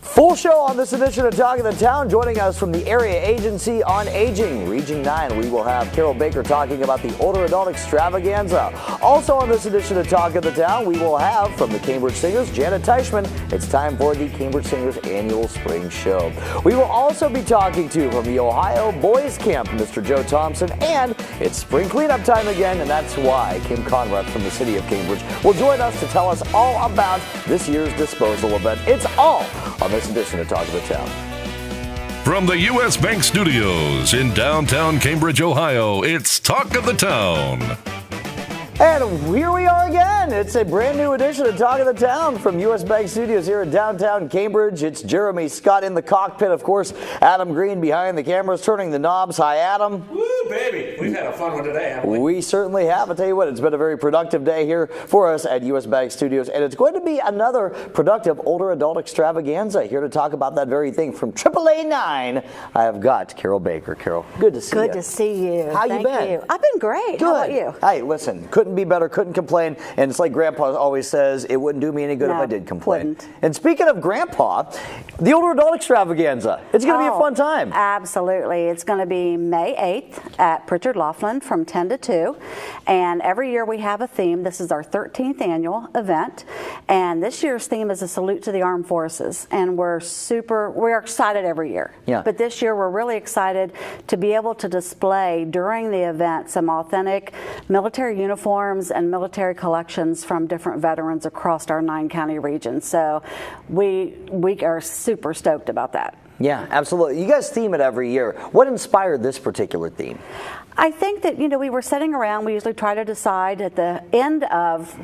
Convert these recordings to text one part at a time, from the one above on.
Full show on this edition of Talk of the Town. Joining us from the Area Agency on Aging, Region 9, we will have Carol Baker talking about the Older Adult Extravaganza. Also on this edition of Talk of the Town, we will have from the Cambridge Singers, Janet Teichman. It's time for the Cambridge Singers annual spring show. We will also be talking to from the Ohio Boys Camp, Mr. Joe Thompson, and it's spring cleanup time again, and that's why Kim Conrath from the city of Cambridge will join us to tell us all about this year's disposal event. It's all on this edition of Talk of the Town. From the U.S. Bank Studios in downtown Cambridge, Ohio, it's Talk of the Town. And here we are again. It's a brand new edition of Talk of the Town from U.S. Bank Studios here in downtown Cambridge. It's Jeremy Scott in the cockpit, of course. Adam Green behind the cameras, turning the knobs. Hi, Adam. Woo, baby. We've had a fun one today, haven't we? We certainly have. I'll tell you what, it's been a very productive day here for us at U.S. Bank Studios. And it's going to be another productive Older Adult Extravaganza. Here to talk about that very thing from AAA9, I have got Carol Baker. Carol, good to see you. Good to see you. How you been? Thank you. I've been great. Good. How about you? Hey, listen, couldn't be better, couldn't complain. And it's like Grandpa always says, it wouldn't do me any good if I did complain. Wouldn't. And speaking of Grandpa, the Older Adult Extravaganza. It's going to be a fun time. Absolutely. It's going to be May 8th at Pritchard Laughlin from 10 to 2. And every year we have a theme. This is our 13th annual event. And this year's theme is a salute to the armed forces. And we're excited every year. Yeah. But this year we're really excited to be able to display during the event some authentic military uniforms and military collections from different veterans across our 9-county region. So we are super stoked about that. Yeah, absolutely. You guys theme it every year. What inspired this particular theme? I think that, we were sitting around. We usually try to decide at the end of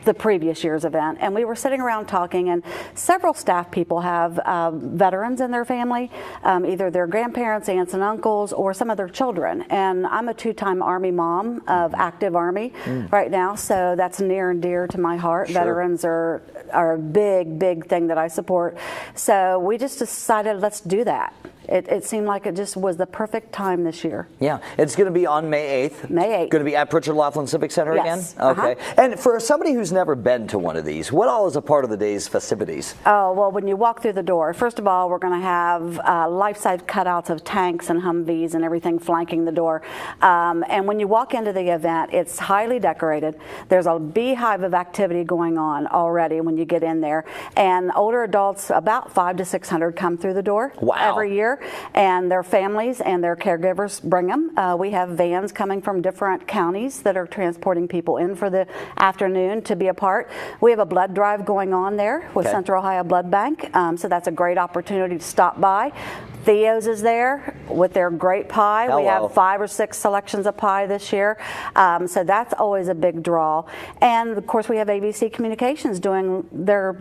the previous year's event, and we were sitting around talking, and several staff people have veterans in their family, either their grandparents, aunts and uncles, or some of their children. And I'm a 2-time Army mom of active Army right now, so that's near and dear to my heart. Sure. Veterans are a big thing that I support. So we just decided, let's do that. It seemed like it just was the perfect time this year. Yeah, it's going to be on May 8th. May 8th. Going to be at Pritchard Laughlin Civic Center Yes. again? Okay. And for somebody who's never been to one of these, what all is a part of the day's festivities? Oh, well, when you walk through the door, first of all, we're going to have life-size cutouts of tanks and Humvees and everything flanking the door. And when you walk into the event, it's highly decorated. There's a beehive of activity going on already when you get in there. And older adults, about 500 to 600, come through the door every year. And their families and their caregivers bring them. We have vans coming from different counties that are transporting people in for the afternoon to be a part. We have a blood drive going on there with Central Ohio Blood Bank, so that's a great opportunity to stop by. Theo's is there with their great pie. Hello. We have 5 or 6 selections of pie this year, so that's always a big draw. And of course, we have ABC Communications doing their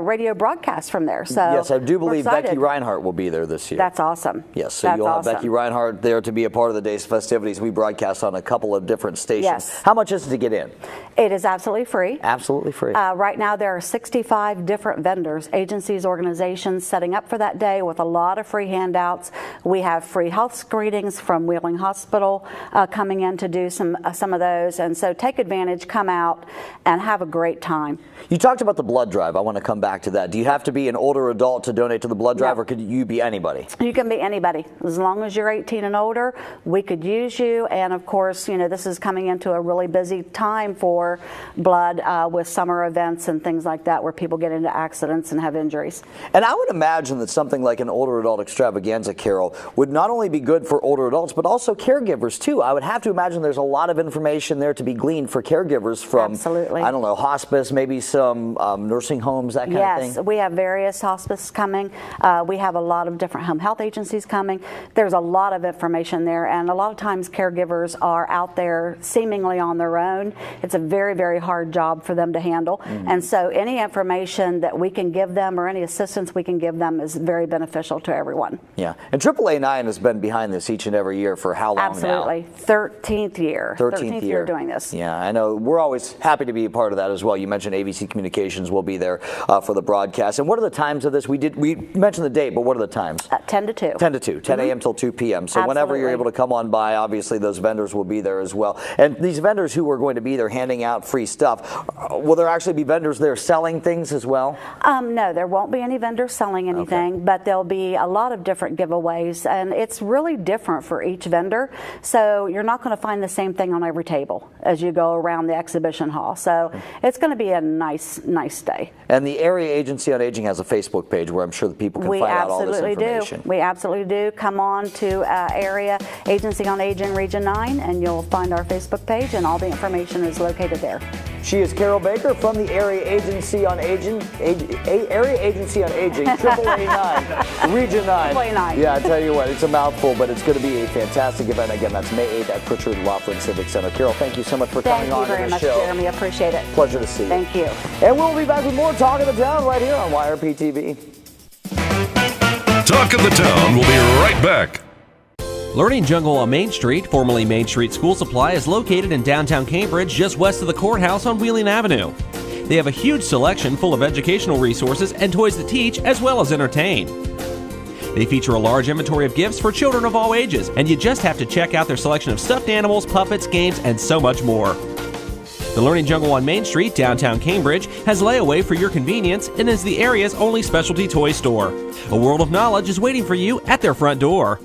radio broadcast from there. So yes, I do believe Becky Reinhardt will be there this year. That's awesome. Yes, so you'll have Becky Reinhardt there to be a part of the day's festivities. We broadcast on a couple of different stations. Yes. How much is it to get in? It is absolutely free. Absolutely free. Right now, there are 65 different vendors, agencies, organizations setting up for that day with a lot of free handouts. We have free health screenings from Wheeling Hospital coming in to do some of those. And so take advantage, come out, and have a great time. You talked about the blood drive. I want to come back to that. Do you have to be an older adult to donate to the blood drive, or could you be anybody? You can be anybody. As long as you're 18 and older, we could use you. And of course, this is coming into a really busy time for blood with summer events and things like that where people get into accidents and have injuries. And I would imagine that something like an older adult extravaganza, Carol, would not only be good for older adults, but also caregivers too. I would have to imagine there's a lot of information there to be gleaned for caregivers from, Absolutely. I don't know, hospice, maybe some nursing homes, that kind of thing. Yes, we have various hospice coming. We have a lot of different home health agencies coming. There's a lot of information there, and a lot of times caregivers are out there seemingly on their own. It's a very hard job for them to handle. And so any information that we can give them or any assistance we can give them is very beneficial to everyone. Yeah, and AAA9 has been behind this each and every year for how long Absolutely. now? 13th year. 13th year doing this. Yeah, I know. We're always happy to be a part of that as well. You mentioned ABC Communications will be there for the broadcast. And what are the times of this? We mentioned the date, but what are the times? times? 10 to 2. 10 to 2, 10 a.m. till 2 p.m. So whenever you're able to come on by, obviously those vendors will be there as well. And these vendors who are going to be there handing out free stuff, will there actually be vendors there selling things as well? No, there won't be any vendors selling anything, but there'll be a lot of different giveaways, and it's really different for each vendor. So you're not going to find the same thing on every table as you go around the exhibition hall. So it's going to be a nice day. And the Area Agency on Aging has a Facebook page where I'm sure that people can find out all this information. We absolutely do. Come on to Area Agency on Aging Region 9, and you'll find our Facebook page, and all the information is located there. She is Carol Baker from the Area Agency on Aging, Area Agency on Aging, AAA9, Region 9. AAA9. Yeah, I tell you what, it's a mouthful, but it's going to be a fantastic event. Again, that's May 8th at Pritchard Laughlin Civic Center. Carol, thank you so much for coming on to the show. Thank you very much, Jeremy. Appreciate it. Pleasure to see you. Thank you. And we'll be back with more Talk of the Town right here on YRP TV. Talk of the Town will be right back. Learning Jungle on Main Street, formerly Main Street School Supply, is located in downtown Cambridge, just west of the courthouse on Wheeling Avenue. They have a huge selection full of educational resources and toys to teach as well as entertain. They feature a large inventory of gifts for children of all ages, and you just have to check out their selection of stuffed animals, puppets, games, and so much more. The Learning Jungle on Main Street, downtown Cambridge, has layaway for your convenience and is the area's only specialty toy store. A world of knowledge is waiting for you at their front door.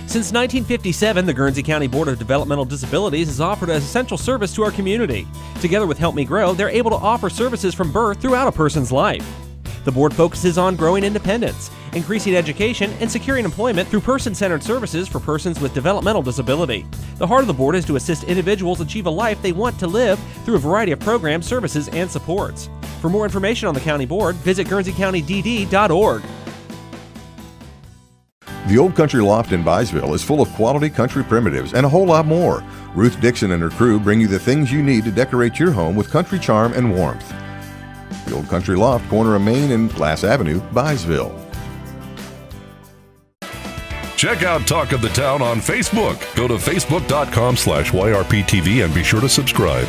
Since 1957, the Guernsey County Board of Developmental Disabilities has offered an essential service to our community. Together with Help Me Grow, they're able to offer services from birth throughout a person's life. The board focuses on growing independence, increasing education, and securing employment through person-centered services for persons with developmental disability. The heart of the board is to assist individuals achieve a life they want to live through a variety of programs, services, and supports. For more information on the county board, visit guernseycountydd.org. The Old Country Loft in Byesville is full of quality country primitives and a whole lot more. Ruth Dixon and her crew bring you the things you need to decorate your home with country charm and warmth. The Old Country Loft, corner of Main and Glass Avenue, Byesville. Check out Talk of the Town on Facebook. Go to facebook.com/YRPTV and be sure to subscribe.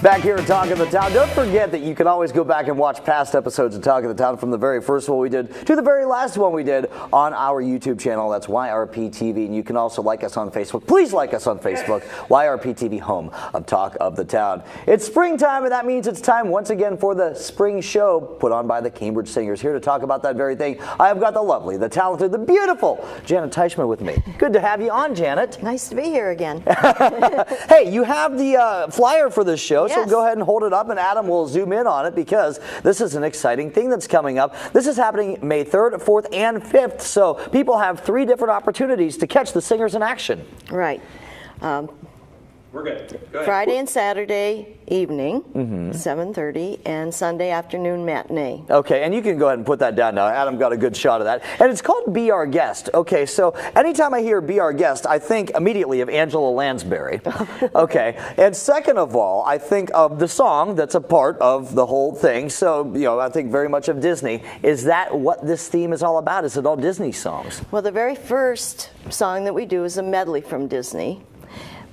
Back here at Talk of the Town, don't forget that you can always go back and watch past episodes of Talk of the Town, from the very first one we did to the very last one we did, on our YouTube channel. That's YRP TV. And you can also like us on Facebook. Please like us on Facebook. YRP TV, home of Talk of the Town. It's springtime, and that means it's time once again for the spring show put on by the Cambridge Singers. Here to talk about that very thing, I have got the lovely, the talented, the beautiful Janet Teichman with me. Good to have you on, Janet. Nice to be here again. Hey, you have the flyer for this show. So Yes. go ahead and hold it up, and Adam will zoom in on it, because this is an exciting thing that's coming up. This is happening May 3rd, 4th, and 5th, so people have 3 different opportunities to catch the singers in action. Right. We're good. Go ahead. Friday and Saturday evening, 7:30, and Sunday afternoon matinee. Okay, and you can go ahead and put that down now. Adam got a good shot of that. And it's called Be Our Guest. Okay, so anytime I hear Be Our Guest, I think immediately of Angela Lansbury. Okay, and second of all, I think of the song that's a part of the whole thing. So, you know, I think very much of Disney. Is that what this theme is all about? Is it all Disney songs? Well, the very first song that we do is a medley from Disney,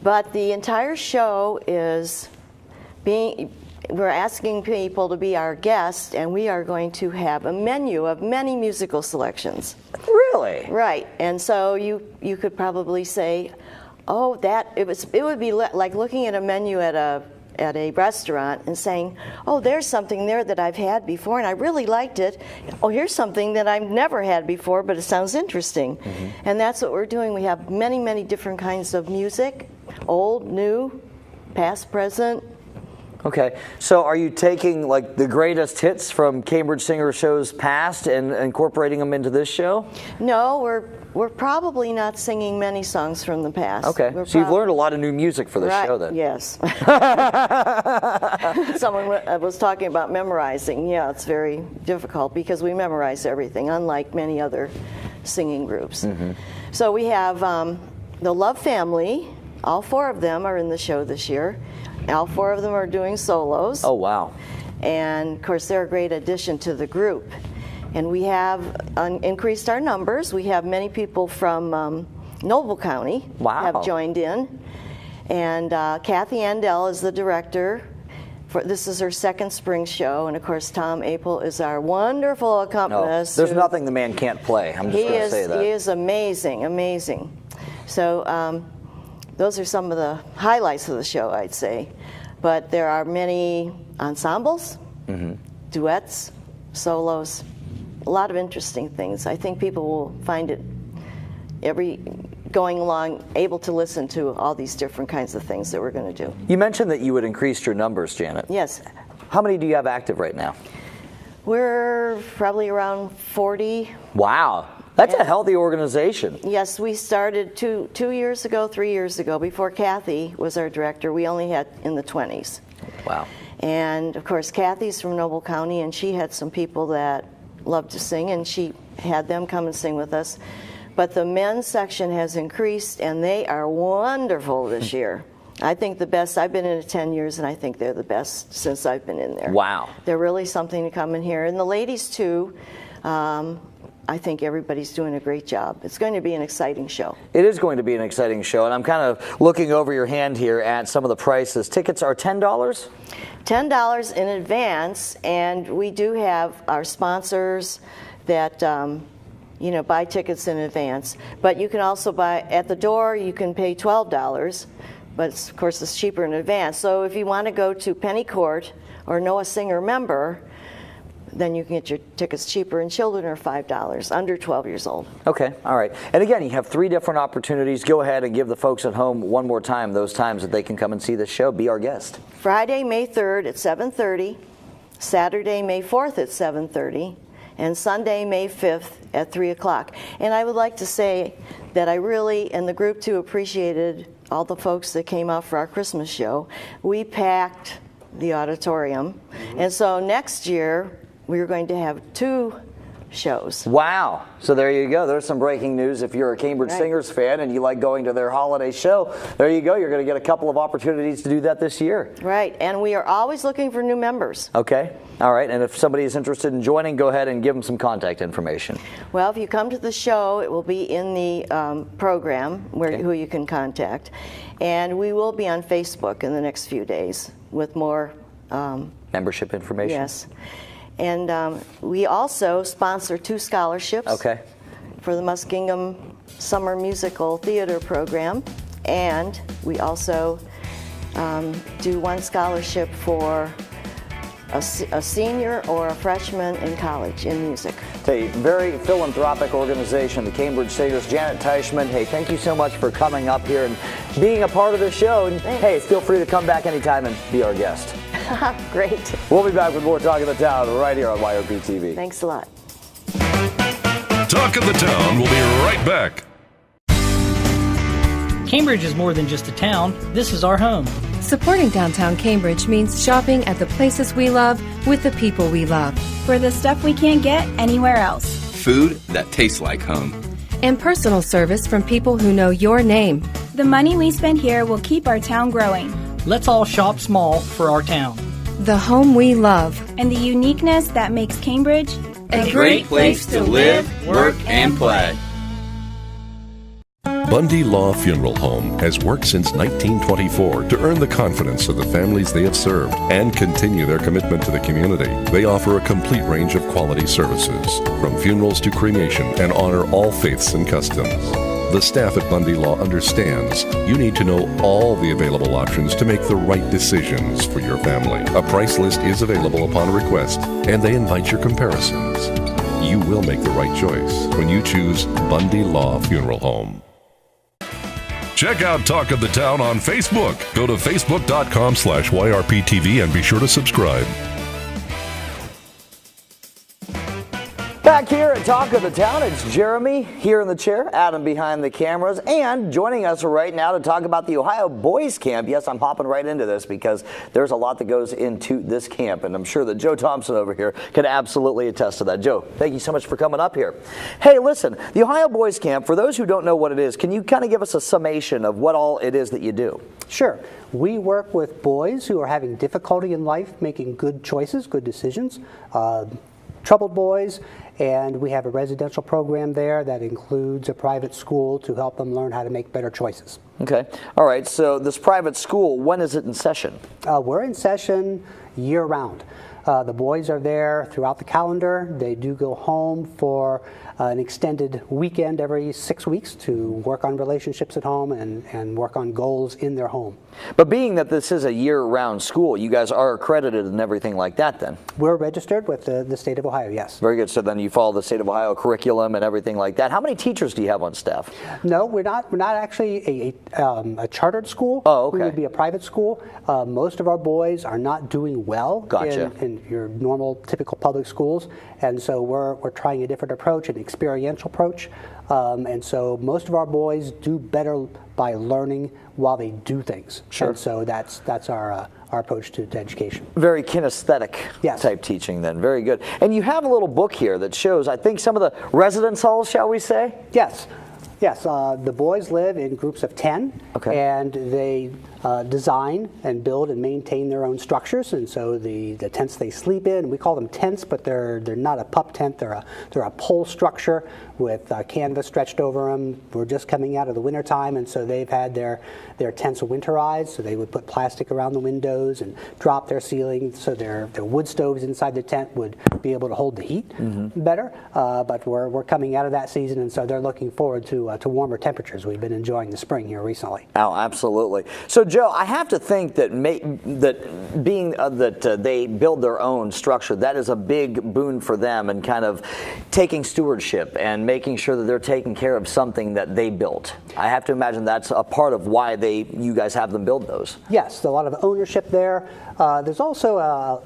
but the entire show is we're asking people to be our guest, and we are going to have a menu of many musical selections. Really? Right, and so you could probably say, oh, it would be like looking at a menu at a restaurant and saying, oh, there's something there that I've had before and I really liked it. Oh, here's something that I've never had before, but it sounds interesting. And that's what we're doing. We have many, many different kinds of music, old, new, past, present. Okay, so are you taking like the greatest hits from Cambridge Singer shows past and incorporating them into this show? No, we're probably not singing many songs from the past. Okay, so you've learned a lot of new music for this show then. Yes. Someone was talking about memorizing. Yeah, it's very difficult because we memorize everything, unlike many other singing groups. So we have the Love Family. All 4 of them are in the show this year. All 4 of them are doing solos. Oh, wow. And, of course, they're a great addition to the group. And we have increased our numbers. We have many people from Noble County have joined in. And Kathy Andel is the director This is her second spring show, and of course Tom Apel is our wonderful accompanist. There's nothing the man can't play. I'm just going to say that. He is amazing, amazing. So those are some of the highlights of the show, I'd say. But there are many ensembles, duets, solos, a lot of interesting things. I think people will find it going along able to listen to all these different kinds of things that we're going to do. You mentioned that you would increase your numbers, Janet. Yes. How many do you have active right now? We're probably around 40. Wow. That's a healthy organization. Yes, we started 3 years ago, before Kathy was our director. We only had in the 20s. Wow. And of course, Kathy's from Noble County, and she had some people that loved to sing, and she had them come and sing with us. But the men's section has increased, and they are wonderful this year. I think the best. I've been in it 10 years, and I think they're the best since I've been in there. Wow. They're really something to come in here. And the ladies, too, I think everybody's doing a great job. It's going to be an exciting show. It is going to be an exciting show, and I'm kind of looking over your hand here at some of the prices. Tickets are $10? $10 in advance, and we do have our sponsors that buy tickets in advance. But you can also buy at the door. You can pay $12, but of course it's cheaper in advance. So if you want to go to Penny Court or know a singer member, then you can get your tickets cheaper, and children are $5, under 12 years old. Okay, all right. And again, you have 3 different opportunities. Go ahead and give the folks at home one more time those times that they can come and see this show. Be our guest. Friday, May 3rd at 7:30, Saturday, May 4th at 7:30, and Sunday, May 5th at 3 o'clock. And I would like to say that I really, and the group too, appreciated all the folks that came out for our Christmas show. We packed the auditorium, and so next year, we're going to have 2 shows. Wow. So there you go. There's some breaking news. If you're a Cambridge Singers fan and you like going to their holiday show, there you go. You're going to get a couple of opportunities to do that this year. Right. And we are always looking for new members. Okay. All right. And if somebody is interested in joining, go ahead and give them some contact information. Well, if you come to the show, it will be in the program who you can contact. And we will be on Facebook in the next few days with more membership information. Yes. And we also sponsor 2 scholarships for the Muskingum Summer Musical Theater Program. And we also do 1 scholarship for a senior or a freshman in college in music. It's a very philanthropic organization, the Cambridge Singers. Janet Teichman, hey, thank you so much for coming up here and being a part of the show. And hey, feel free to come back anytime and be our guest. Great. We'll be back with more Talk of the Town right here on YOP TV. Thanks a lot. Talk of the Town will be right back. Cambridge is more than just a town. This is our home. Supporting downtown Cambridge means shopping at the places we love with the people we love. For the stuff we can't get anywhere else. Food that tastes like home. And personal service from people who know your name. The money we spend here will keep our town growing. Let's all shop small for our town. The home we love. And the uniqueness that makes Cambridge a great place to live, work, and play. Bundy Law Funeral Home has worked since 1924 to earn the confidence of the families they have served and continue their commitment to the community. They offer a complete range of quality services, from funerals to cremation, and honor all faiths and customs. The staff at Bundy Law understands you need to know all the available options to make the right decisions for your family. A price list is available upon request, and they invite your comparisons. You will make the right choice when you choose Bundy Law Funeral Home. Check out Talk of the Town on Facebook. Go to facebook.com/YRPTV and be sure to subscribe. Back here at Talk of the Town, it's Jeremy here in the chair, Adam behind the cameras, and joining us right now to talk about the Ohio Boys Camp. Yes, I'm hopping right into this because there's a lot that goes into this camp, and I'm sure that Joe Thompson over here can absolutely attest to that. Joe, thank you so much for coming up here. Hey, listen, the Ohio Boys Camp, for those who don't know what it is, can you kind of give us a summation of what all it is that you do? Sure. We work with boys who are having difficulty in life making good choices, good decisions. troubled boys, and we have a residential program there that includes a private school to help them learn how to make better choices. Okay. All right. So this private school, when is it in session? We're in session year-round. The boys are there throughout the calendar. They do go home for an extended weekend every 6 weeks to work on relationships at home and work on goals in their home. But being that this is a year-round school, you guys are accredited and everything like that then? We're registered with the state of Ohio, yes. Very good. So then you follow the state of Ohio curriculum and everything like that. How many teachers do you have on staff? No, we're not actually a chartered school. Oh, okay. We would be a private school. Most of our boys are not doing well Gotcha. in your normal, typical public schools, and so we're trying a different approach, an experiential approach. And so most of our boys do better by learning while they do things. Sure. And so that's our approach to education. Very kinesthetic Yes. type teaching then. Very good. And you have a little book here that shows, I think, some of the residence halls, shall we say? Yes. Yes, the boys live in groups of 10, Okay. and they design and build and maintain their own structures. And so the tents they sleep in, we call them tents, but they're not a pup tent. They're a pole structure with canvas stretched over them. We're just coming out of the winter time, and so they've had their tents winterized. So they would put plastic around the windows and drop their ceiling so their wood stoves inside the tent would be able to hold the heat better. But we're coming out of that season, and so they're looking forward to warmer temperatures. We've been enjoying the spring here recently. Oh, absolutely. So, Joe, I have to think that they build their own structure, that is a big boon for them, and kind of taking stewardship and making sure that they're taking care of something that they built. I have to imagine that's a part of why you guys have them build those. Yes, a lot of ownership there. There's also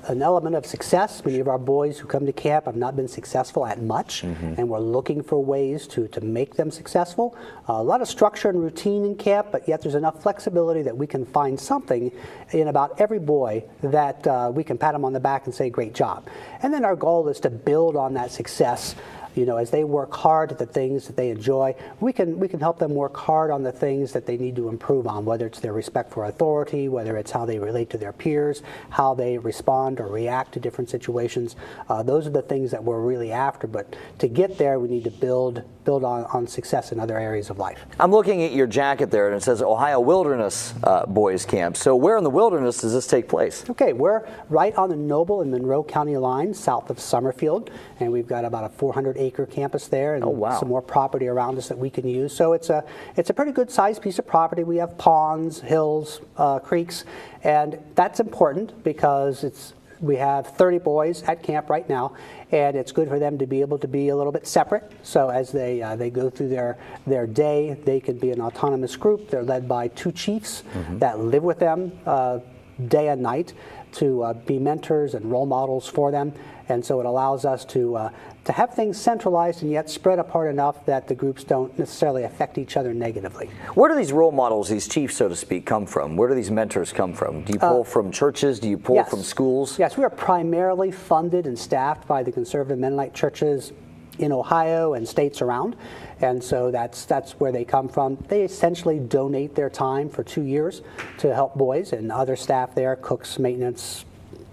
an element of success. Many of our boys who come to camp have not been successful at much, and we're looking for ways to make them successful. A lot of structure and routine in camp, but yet there's enough flexibility that we can find something in about every boy that we can pat them on the back and say, great job. And then our goal is to build on that success. You know, as they work hard at the things that they enjoy, we can help them work hard on the things that they need to improve on, whether it's their respect for authority, whether it's how they relate to their peers, how they respond or react to different situations. Those are the things that we're really after, but to get there, we need to build on success in other areas of life. I'm looking at your jacket there, and it says Ohio Wilderness Boys Camp. So where in the wilderness does this take place? Okay, we're right on the Noble and Monroe County line, south of Summerfield, and we've got about a 400-acre campus there, and some more property around us that we can use. So it's a pretty good sized piece of property. We have ponds, hills, creeks, and that's important because we have 30 boys at camp right now, and it's good for them to be able to be a little bit separate. So as they go through their day, they can be an autonomous group. They're led by 2 chiefs that live with them day and night to be mentors and role models for them. And so it allows us to have things centralized and yet spread apart enough that the groups don't necessarily affect each other negatively. Where do these role models, these chiefs, so to speak, come from? Where do these mentors come from? Do you pull from churches? Do you pull from schools? Yes, we are primarily funded and staffed by the conservative Mennonite churches in Ohio and states around. And so that's where they come from. They essentially donate their time for 2 years to help boys, and other staff there, cooks, maintenance,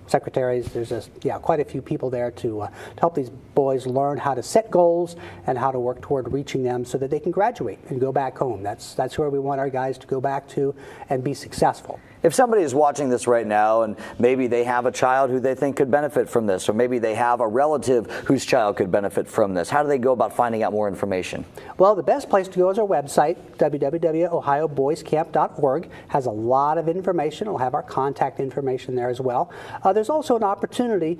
secretaries. There's quite a few people there to help these boys learn how to set goals and how to work toward reaching them so that they can graduate and go back home. That's where we want our guys to go back to and be successful. If somebody is watching this right now and maybe they have a child who they think could benefit from this, or maybe they have a relative whose child could benefit from this, how do they go about finding out more information? Well, the best place to go is our website, www.ohioboyscamp.org. Has a lot of information. It'll have our contact information there as well. There's also an opportunity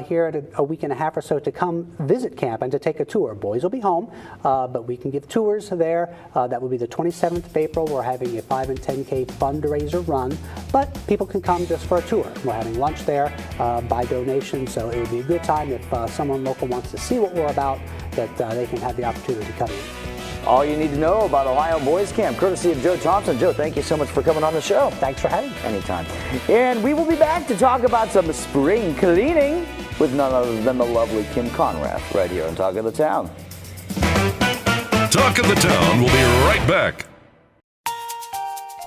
here in a week and a half or so to come visit camp and to take a tour. Boys will be home, but we can give tours there. That will be the 27th of April. We're having a 5 and 10K fundraiser run. But people can come just for a tour. We're having lunch there by donation, so it would be a good time if someone local wants to see what we're about, that they can have the opportunity to come in. All you need to know about Ohio Boys Camp, courtesy of Joe Thompson. Joe, thank you so much for coming on the show. Thanks for having me. Anytime. And we will be back to talk about some spring cleaning with none other than the lovely Kim Conrath right here on Talk of the Town. Talk of the Town will be right back.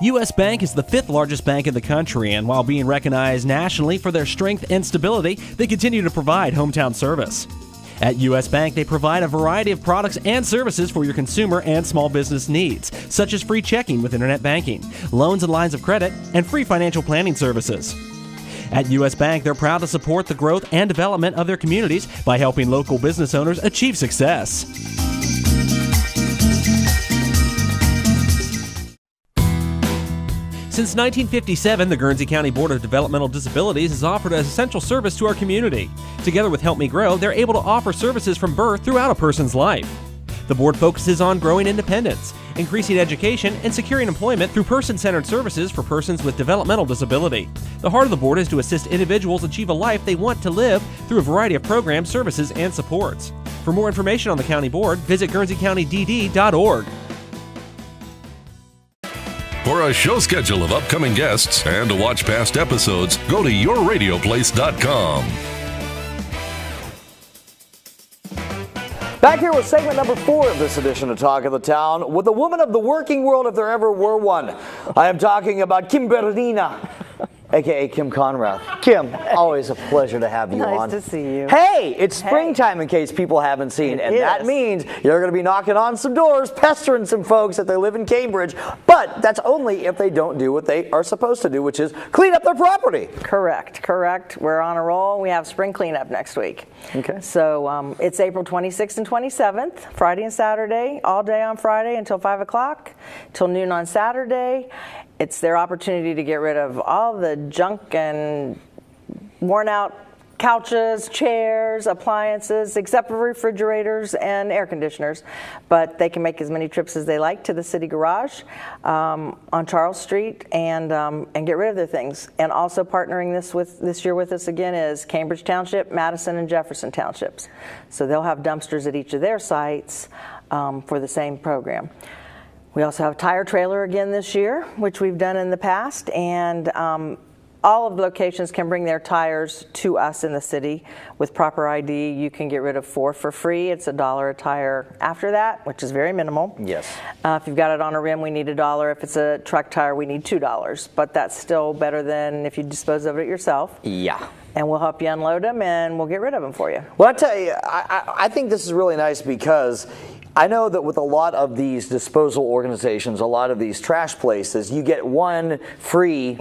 U.S. Bank is the 5th largest bank in the country, and while being recognized nationally for their strength and stability, they continue to provide hometown service. At U.S. Bank, they provide a variety of products and services for your consumer and small business needs, such as free checking with internet banking, loans and lines of credit, and free financial planning services. At U.S. Bank, they're proud to support the growth and development of their communities by helping local business owners achieve success. Since 1957, the Guernsey County Board of Developmental Disabilities has offered an essential service to our community. Together with Help Me Grow, they're able to offer services from birth throughout a person's life. The board focuses on growing independence, increasing education, and securing employment through person-centered services for persons with developmental disability. The heart of the board is to assist individuals achieve a life they want to live through a variety of programs, services, and supports. For more information on the county board, visit guernseycountydd.org. For a show schedule of upcoming guests and to watch past episodes, go to yourradioplace.com. Back here with segment number 4 of this edition of Talk of the Town with a woman of the working world if there ever were one. I am talking about Kim Bernina, a.k.a. Kim Conrath. Kim, always a pleasure to have you on. Nice to see you. Hey, it's springtime in case people haven't seen, and that means you're going to be knocking on some doors, pestering some folks that they live in Cambridge, but that's only if they don't do what they are supposed to do, which is clean up their property. Correct. We're on a roll. We have spring cleanup next week. Okay. So it's April 26th and 27th, Friday and Saturday, all day on Friday until 5 o'clock, till noon on Saturday. It's their opportunity to get rid of all the junk and worn out couches, chairs, appliances, except for refrigerators and air conditioners. But they can make as many trips as they like to the city garage on Charles Street and get rid of their things. And also partnering this year with us again is Cambridge Township, Madison, and Jefferson Townships. So they'll have dumpsters at each of their sites for the same program. We also have a tire trailer again this year, which we've done in the past, and all of the locations can bring their tires to us in the city with proper ID. You can get rid of 4 for free. It's $1 a tire after that, which is very minimal. Yes. If you've got it on a rim, we need $1. If it's a truck tire, we need $2. But that's still better than if you dispose of it yourself. Yeah. And we'll help you unload them, and we'll get rid of them for you. Well, I tell you, I think this is really nice because I know that with a lot of these disposal organizations, a lot of these trash places, you get one free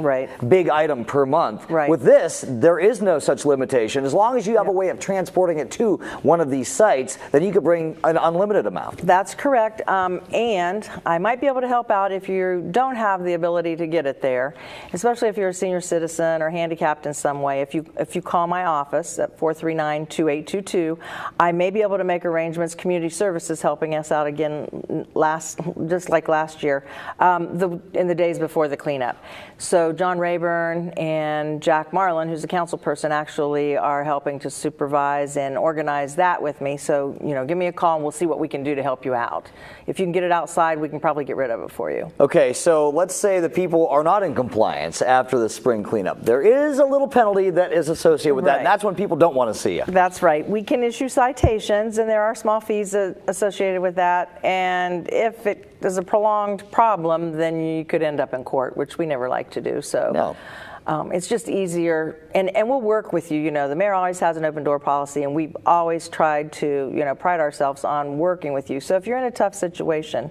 big item per month. Right. With this, there is no such limitation. As long as you have a way of transporting it to one of these sites, then you could bring an unlimited amount. That's correct. And I might be able to help out if you don't have the ability to get it there, especially if you're a senior citizen or handicapped in some way. If you call my office at 439-2822, I may be able to make arrangements. Community Services helping us out again just like last year, in the days before the cleanup. So John Rayburn and Jack Marlin, who's a council person, actually are helping to supervise and organize that with me. So, give me a call and we'll see what we can do to help you out. If you can get it outside, we can probably get rid of it for you. Okay, so let's say that people are not in compliance after the spring cleanup. There is a little penalty that is associated with that, and that's when people don't want to see you. That's right. We can issue citations, and there are small fees associated with that. And if it is a prolonged problem, then you could end up in court, which we never like to do. So. No. It's just easier, and we'll work with you. The mayor always has an open door policy, and we've always tried to, pride ourselves on working with you. So if you're in a tough situation,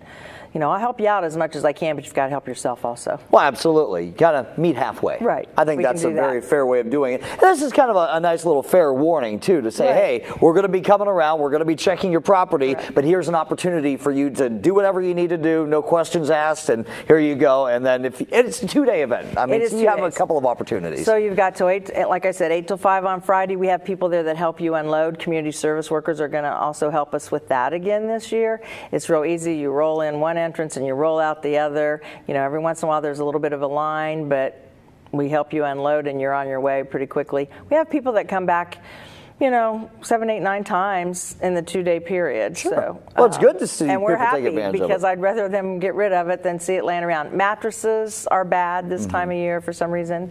I'll help you out as much as I can, but you've got to help yourself also. Well, absolutely. You got to meet halfway. Right. I think that's a very fair way of doing it. And this is kind of a nice little fair warning, too, to say, hey, we're going to be coming around, we're going to be checking your property, but here's an opportunity for you to do whatever you need to do, no questions asked, and here you go. And then it's a 2-day event. I mean, you have a couple of opportunities. So you've got like I said, 8 till 5 on Friday. We have people there that help you unload. Community service workers are going to also help us with that again this year. It's real easy. You roll in one entrance and you roll out the other. Every once in a while there's a little bit of a line, but we help you unload and you're on your way pretty quickly. We have people that come back 7, 8, 9 times in the 2-day period. Sure. So, well, it's good to see and we're people happy take advantage of it. because I'd rather them get rid of it than see it laying around. Mattresses are bad this time of year for some reason.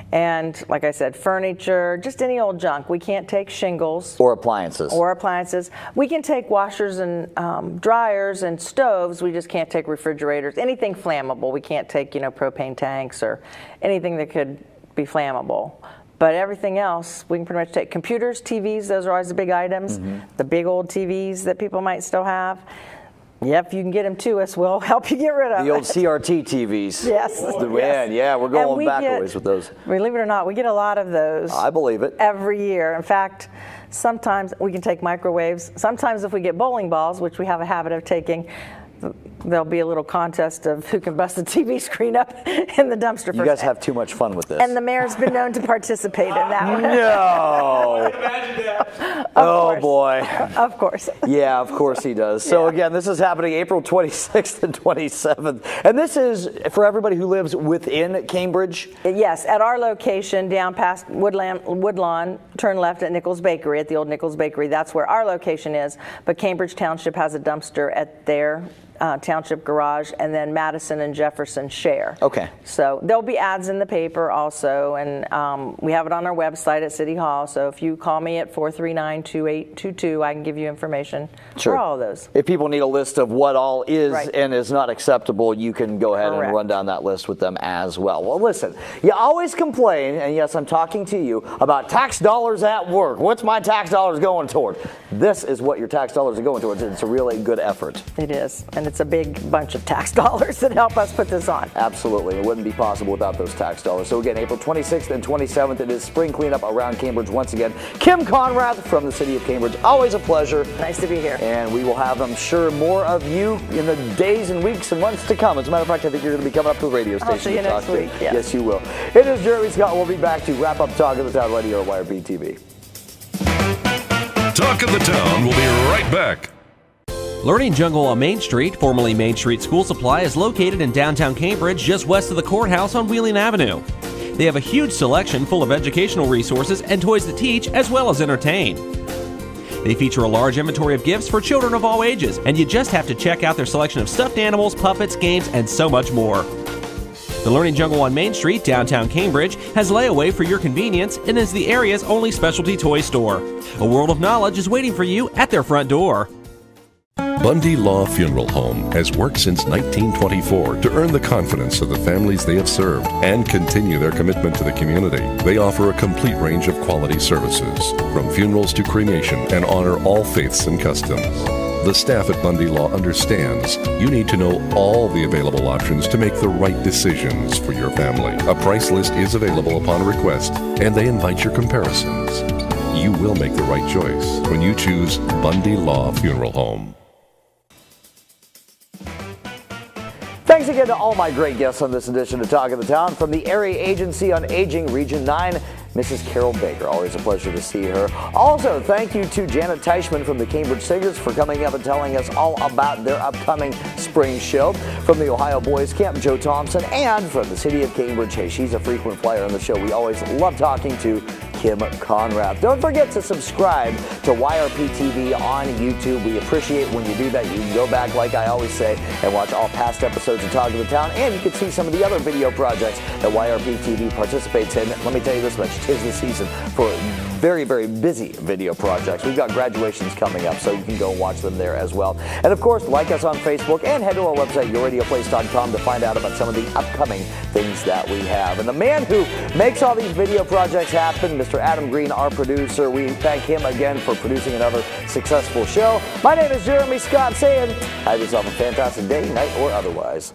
And like I said, furniture, just any old junk. We can't take shingles. Or appliances. We can take washers and dryers and stoves. We just can't take refrigerators. Anything flammable. We can't take, propane tanks or anything that could be flammable. But everything else, we can pretty much take. Computers, TVs, those are always the big items. The big old TVs that people might still have. Yep, you can get them to us. We'll help you get rid of the old CRT TVs. Yes. Man, yeah, we're going back a ways with those. Believe it or not, we get a lot of those. I believe it. Every year. In fact, sometimes we can take microwaves. Sometimes if we get bowling balls, which we have a habit of taking, there'll be a little contest of who can bust the TV screen up in the dumpster. You guys have too much fun with this. And the mayor's been known to participate in that one. No. Oh, boy. Of course. Yeah, of course he does. So again, this is happening April 26th and 27th. And this is for everybody who lives within Cambridge? Yes, at our location down past Woodlawn, turn left at Nichols Bakery, at the old Nichols Bakery. That's where our location is. But Cambridge Township has a dumpster at their township garage, and then Madison and Jefferson share. Okay. So there'll be ads in the paper also, and we have it on our website at City Hall. So if you call me at 439-2822, I can give you information for all of those. If people need a list of what all is and is not acceptable, you can go ahead and run down that list with them as well. Well, listen, you always complain, and yes, I'm talking to you, about tax dollars at work. What's my tax dollars going toward? This is what your tax dollars are going towards. It's a really good effort. It is, and it's a big bunch of tax dollars that help us put this on. Absolutely. It wouldn't be possible without those tax dollars. So again, April 26th and 27th, it is spring cleanup around Cambridge once again. Kim Conrath from the city of Cambridge. Always a pleasure. Nice to be here. And we will have, I'm sure, more of you in the days and weeks and months to come. As a matter of fact, I think you're going to be coming up to the radio station. I'll see you to talk next week. to. Yes, you will. It is Jeremy Scott. We'll be back to wrap up Talk of the Town right here on YRP TV. Talk of the Town will be right back. Learning Jungle on Main Street, formerly Main Street School Supply, is located in downtown Cambridge, just west of the courthouse on Wheeling Avenue. They have a huge selection full of educational resources and toys that teach as well as entertain. They feature a large inventory of gifts for children of all ages, and you just have to check out their selection of stuffed animals, puppets, games, and so much more. The Learning Jungle on Main Street, downtown Cambridge, has layaway for your convenience and is the area's only specialty toy store. A world of knowledge is waiting for you at their front door. Bundy Law Funeral Home has worked since 1924 to earn the confidence of the families they have served and continue their commitment to the community. They offer a complete range of quality services, from funerals to cremation, and honor all faiths and customs. The staff at Bundy Law understands you need to know all the available options to make the right decisions for your family. A price list is available upon request, and they invite your comparisons. You will make the right choice when you choose Bundy Law Funeral Home. Thanks again to all my great guests on this edition of Talk of the Town. From the Area Agency on Aging, Region 9, Mrs. Carol Baker. Always a pleasure to see her. Also, thank you to Janet Teichman from the Cambridge Singers for coming up and telling us all about their upcoming spring show. From the Ohio Boys Camp, Joe Thompson. And from the city of Cambridge, hey, she's a frequent flyer on the show. We always love talking to Kim Conrath. Don't forget to subscribe to YRP TV on YouTube. We appreciate when you do that. You can go back, like I always say, and watch all past episodes of Talk of the Town, and you can see some of the other video projects that YRP TV participates in. Let me tell you this much, 'tis the season for very, very busy video projects. We've got graduations coming up, so you can go and watch them there as well. And of course, like us on Facebook and head to our website, yourradioplace.com, to find out about some of the upcoming things that we have. And the man who makes all these video projects happen, Mr. Adam Green, our producer, we thank him again for producing another successful show. My name is Jeremy Scott, saying have yourself a fantastic day, night, or otherwise.